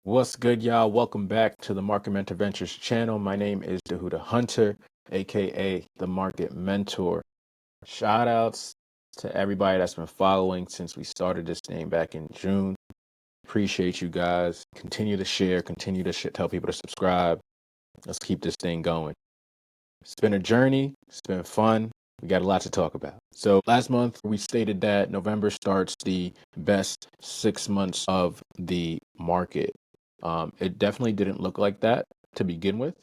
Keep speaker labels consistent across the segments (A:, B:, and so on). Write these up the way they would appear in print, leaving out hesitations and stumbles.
A: What's good, y'all? Welcome back to the Market Mentor Ventures channel. My name is Dahuda Hunter, aka the Market Mentor. Shout outs to everybody that's been following since we started this thing back in June. Appreciate you guys. Continue to share, tell people to subscribe. Let's keep this thing going. It's been a journey, it's been fun. We got a lot to talk about. So last month, we stated that November starts the best 6 months of the market. It definitely didn't look like that to begin with.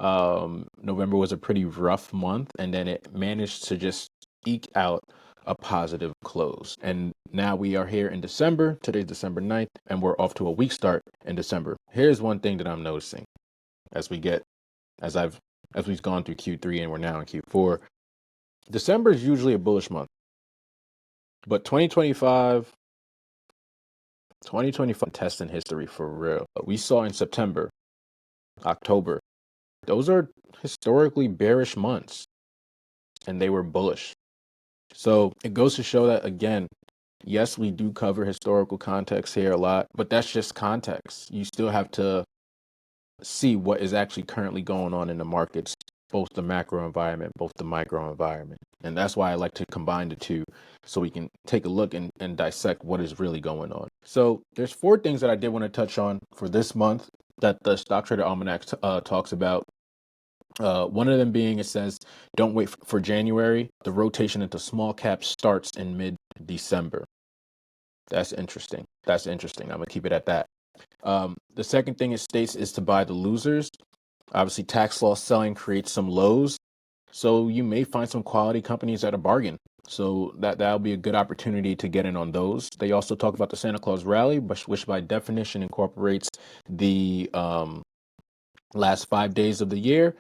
A: November was a pretty rough month, and then it managed to just eke out a positive close. And now we are here in December. Today's December 9th, and we're off to a weak start in December. Here's one thing that I'm noticing as we've gone through Q3 and we're now in Q4. December is usually a bullish month, but 2025 testing history for real. We saw in September, October, those are historically bearish months, and they were bullish. So it goes to show that, again, yes, we do cover historical context here a lot, but that's just context. You still have to see what is actually currently going on in the markets, both the macro environment, both the micro environment. And that's why I like to combine the two so we can take a look and dissect what is really going on. So there's 4 things that I did want to touch on for this month that the Stock Trader Almanac talks about. One of them being, it says, don't wait for January. The rotation into small caps starts in mid-December. That's interesting. I'm going to keep it at that. The second thing it states is to buy the losers. Obviously, tax loss selling creates some lows. So you may find some quality companies at a bargain. So that'll be a good opportunity to get in on those. They also talk about the Santa Claus rally, which by definition incorporates the last 5 days of the year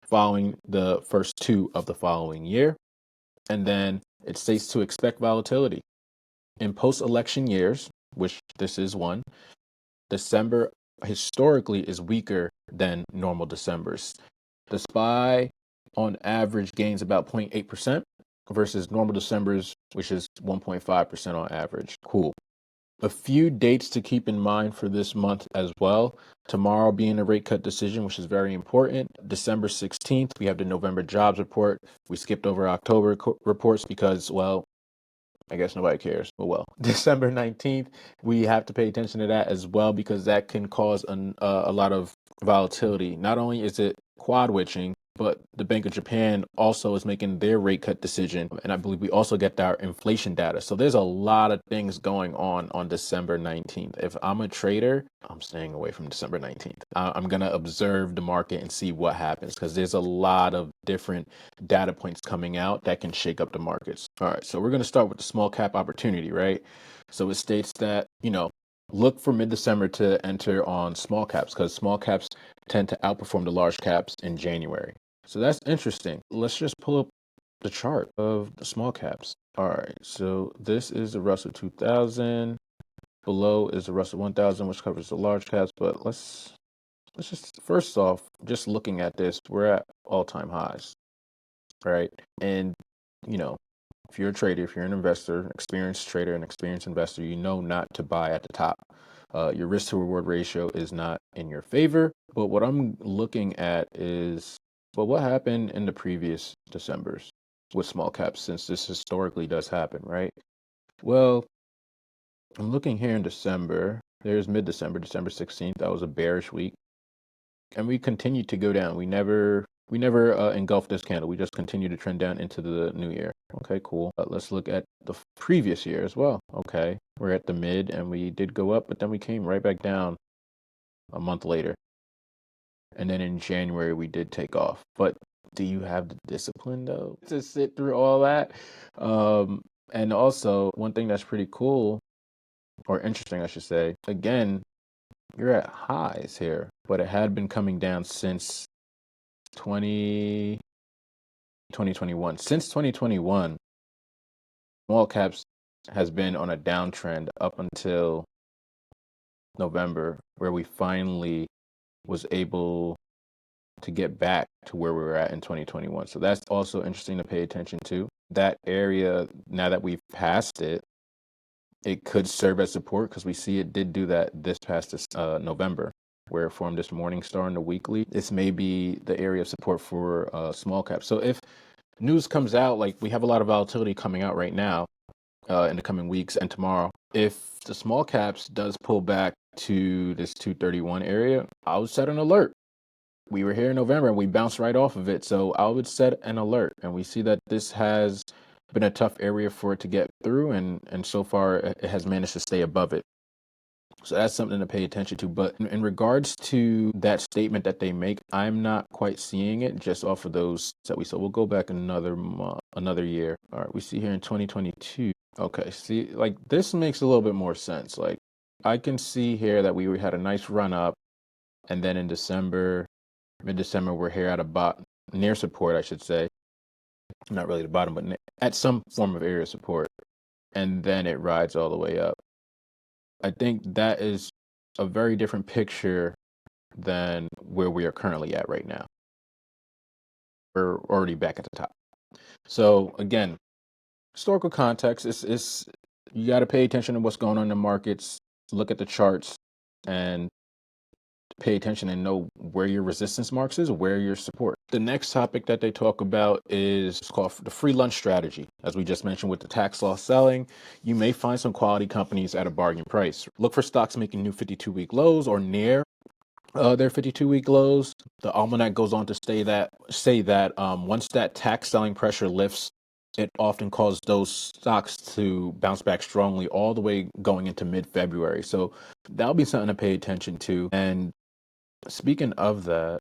A: following the first 2 of the following year. And then it states to expect volatility. In post-election years, which this is one, December historically is weaker than normal Decembers. The SPY on average gains about 0.8% versus normal Decembers, which is 1.5% on average. Cool. A few dates to keep in mind for this month as well. Tomorrow being a rate cut decision, which is very important. December 16th, we have the November jobs report. We skipped over October reports because, well, I guess nobody cares. But well, December 19th, we have to pay attention to that as well because that can cause a lot of volatility. Not only is it quad witching, but the Bank of Japan also is making their rate cut decision. And I believe we also get our inflation data. So there's a lot of things going on December 19th. If I'm a trader, I'm staying away from December 19th. I'm going to observe the market and see what happens because there's a lot of different data points coming out that can shake up the markets. All right, so we're going to start with the small cap opportunity, right? So it states that, look for mid-December to enter on small caps because small caps tend to outperform the large caps in January. So that's interesting. Let's just pull up the chart of the small caps. All right, so this is the Russell 2000. Below is the Russell 1000, which covers the large caps. But let's just, first off, just looking at this, we're at all-time highs, right? And, if you're a trader, if you're an investor, experienced trader, an experienced investor, you know not to buy at the top. Your risk to reward ratio is not in your favor. But what I'm looking at is, well, what happened in the previous Decembers with small caps, since this historically does happen, right? Well, I'm looking here in December. There's mid-December, December 16th. That was a bearish week. And we continued to go down. We never engulfed this candle. We just continued to trend down into the new year. Okay, cool. Let's look at the previous year as well. Okay, we're at the mid and we did go up, but then we came right back down a month later. And then in January, we did take off. But do you have the discipline, though, to sit through all that? And also, one thing that's pretty cool, or interesting, I should say, again, you're at highs here, but it had been coming down since 2021. Since 2021, small caps has been on a downtrend up until November, where we finally was able to get back to where we were at in 2021. So that's also interesting to pay attention to. That area, now that we've passed it, it could serve as support because we see it did do that this past November, where it formed this morning star in the weekly. This may be the area of support for small caps. So if news comes out, like we have a lot of volatility coming out right now in the coming weeks and tomorrow, if the small caps does pull back to this 231 area, I would set an alert. We were here in November and we bounced right off of it. So I would set an alert. And we see that this has been a tough area for it to get through. And so far, it has managed to stay above it. So that's something to pay attention to. But in regards to that statement that they make, I'm not quite seeing it just off of those that we saw. We'll go back another year. All right, we see here in 2022. Okay, see, like this makes a little bit more sense. Like I can see here that we had a nice run up, and then in December, mid-December, we're here at about near support, I should say. Not really the bottom, but at some form of area support. And then it rides all the way up. I think that is a very different picture than where we are currently at right now. We're already back at the top. So again, historical context is you got to pay attention to what's going on in the markets, look at the charts, and pay attention and know where your resistance marks is, where your support. The next topic that they talk about is called the free lunch strategy. As we just mentioned with the tax loss selling, you may find some quality companies at a bargain price. Look for stocks making new 52-week lows or near their 52-week lows. The Almanac goes on to say that once that tax selling pressure lifts, it often causes those stocks to bounce back strongly all the way going into mid-February. So that'll be something to pay attention to. And speaking of that,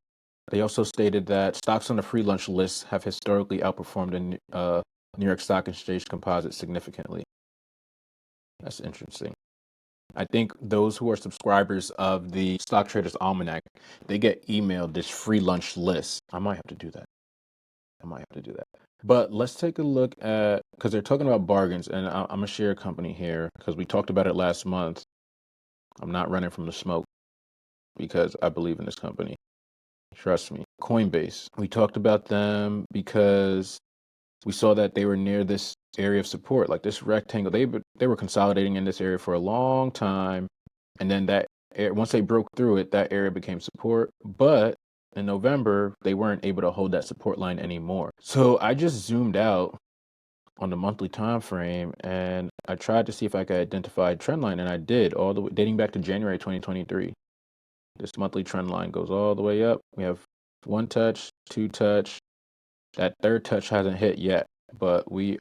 A: they also stated that stocks on the free lunch list have historically outperformed the New York Stock Exchange Composite significantly. That's interesting. I think those who are subscribers of the Stock Traders Almanac, they get emailed this free lunch list. I might have to do that. But let's take a look at, because they're talking about bargains, and I'm going to share a company here because we talked about it last month. I'm not running from the smoke because I believe in this company. Trust me. Coinbase. We talked about them because we saw that they were near this area of support, like this rectangle. They were consolidating in this area for a long time, and then once they broke through it, that area became support. But in November, they weren't able to hold that support line anymore. So I just zoomed out on the monthly time frame, and I tried to see if I could identify a trend line, and I did, all the way dating back to January 2023. This monthly trend line goes all the way up. We have one touch, two touch. That third touch hasn't hit yet, but we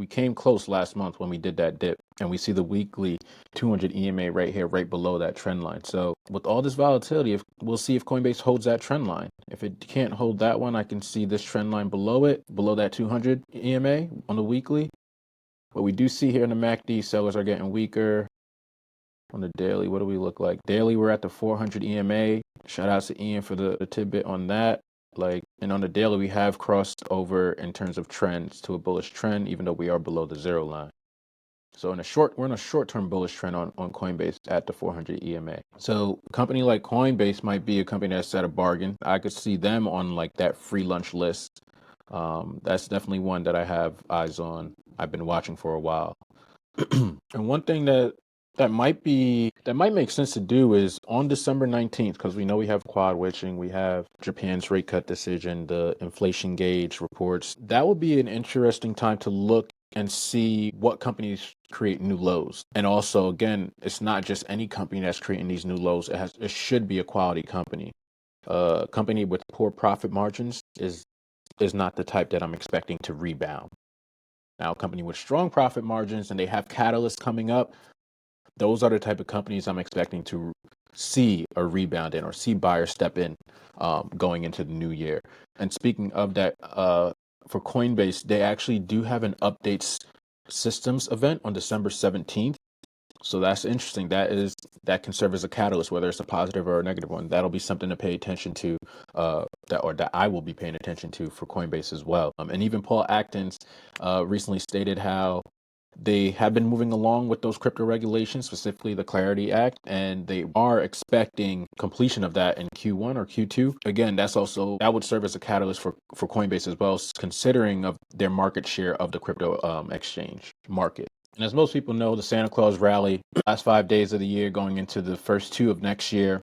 A: came close last month when we did that dip, and we see the weekly 200 EMA right here, right below that trend line. So with all this volatility, we'll see if Coinbase holds that trend line. If it can't hold that one, I can see this trend line below it, below that 200 EMA on the weekly. But we do see here in the MACD, sellers are getting weaker. On the daily, what do we look like? Daily, we're at the 400 EMA. Shout out to Ian for the tidbit on that. And on the daily, we have crossed over in terms of trends to a bullish trend, even though we are below the zero line. So we're in a short-term bullish trend on Coinbase at the 400 EMA. So a company like Coinbase might be a company that's at a bargain. I could see them on like that free lunch list. That's definitely one that I have eyes on. I've been watching for a while. And one thing that might make sense to do is on December 19th, because we know we have quad witching, we have Japan's rate cut decision, the inflation gauge reports. That would be an interesting time to look and see what companies create new lows. And also, again, it's not just any company that's creating these new lows. It should be a quality company. A company with poor profit margins is not the type that I'm expecting to rebound. Now, a company with strong profit margins and they have catalysts coming up, those are the type of companies I'm expecting to see a rebound in or see buyers step in going into the new year. And speaking of that, for Coinbase, they actually do have an updates systems event on December 17th. So that's interesting. That can serve as a catalyst, whether it's a positive or a negative one. That'll be something to pay attention to, that I will be paying attention to for Coinbase as well. And even Paul Actons recently stated how they have been moving along with those crypto regulations, specifically the Clarity Act, and they are expecting completion of that in Q1 or Q2. Again, that would serve as a catalyst for Coinbase as well, considering of their market share of the crypto exchange market. And as most people know, the Santa Claus rally, last 5 days of the year going into the first two of next year,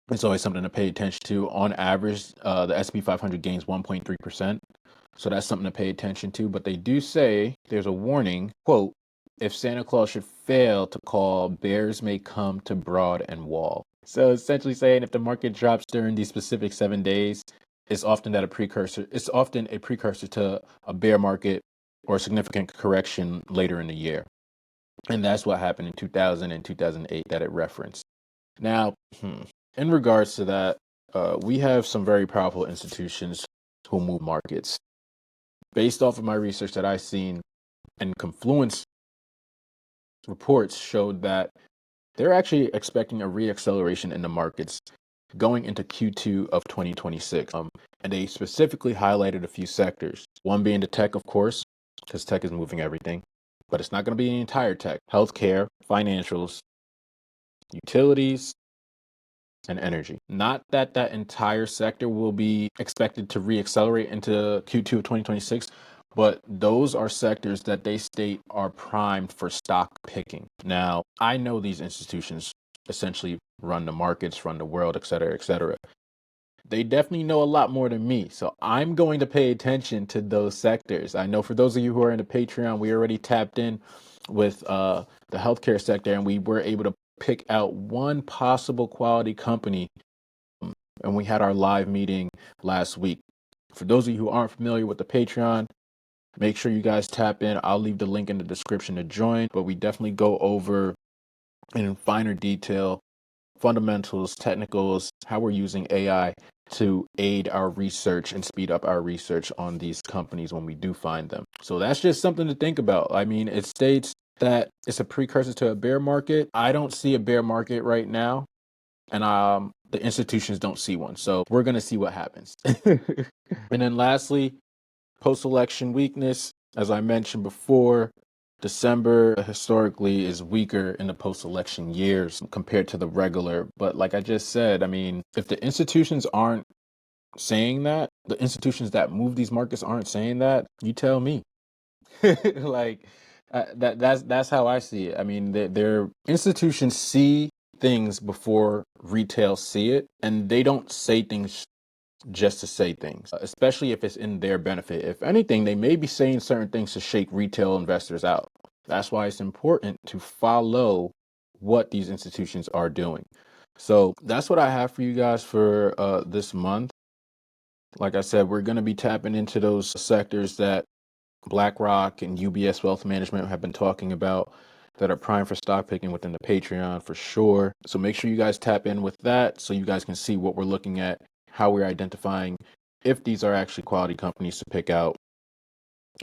A: it's always something to pay attention to. On average, the S&P 500 gains 1.3%. So that's something to pay attention to. But they do say there's a warning, quote, if Santa Claus should fail to call, bears may come to Broad and Wall. So essentially saying if the market drops during these specific 7 days, it's often a precursor to a bear market or a significant correction later in the year. And that's what happened in 2000 and 2008 that it referenced. Now, in regards to that, we have some very powerful institutions who move markets. Based off of my research that I've seen, and Confluence reports showed that they're actually expecting a reacceleration in the markets going into Q2 of 2026. And they specifically highlighted a few sectors. One being the tech, of course, because tech is moving everything. But it's not going to be the entire tech. Healthcare, financials, utilities, and energy. Not that that entire sector will be expected to reaccelerate into Q2 of 2026, but those are sectors that they state are primed for stock picking. Now, I know these institutions essentially run the markets, run the world, et cetera, et cetera. They definitely know a lot more than me. So I'm going to pay attention to those sectors. I know for those of you who are in the Patreon, we already tapped in with the healthcare sector, and we were able to pick out one possible quality company. And we had our live meeting last week. For those of you who aren't familiar with the Patreon, make sure you guys tap in. I'll leave the link in the description to join, but we definitely go over in finer detail fundamentals, technicals, how we're using AI to aid our research and speed up our research on these companies when we do find them. So that's just something to think about. I mean, it states that it's a precursor to a bear market. I don't see a bear market right now, and the institutions don't see one. So we're going to see what happens. And then lastly, post-election weakness. As I mentioned before, December historically is weaker in the post-election years compared to the regular. But like I just said, I mean, if the institutions aren't saying that, the institutions that move these markets aren't saying that, you tell me. Like that's how I see it. I mean, their institutions see things before retail see it, and they don't say things just to say things, especially if it's in their benefit. If anything, they may be saying certain things to shake retail investors out. That's why it's important to follow what these institutions are doing. So that's what I have for you guys for this month. Like I said, we're going to be tapping into those sectors that BlackRock and UBS Wealth Management have been talking about that are prime for stock picking within the Patreon for sure. So make sure you guys tap in with that so you guys can see what we're looking at, how we're identifying if these are actually quality companies to pick out,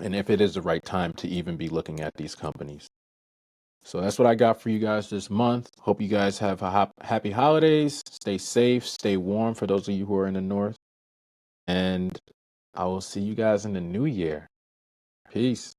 A: and if it is the right time to even be looking at these companies. So that's what I got for you guys this month. Hope you guys have a happy holidays. Stay safe, stay warm for those of you who are in the north. And I will see you guys in the new year. Peace.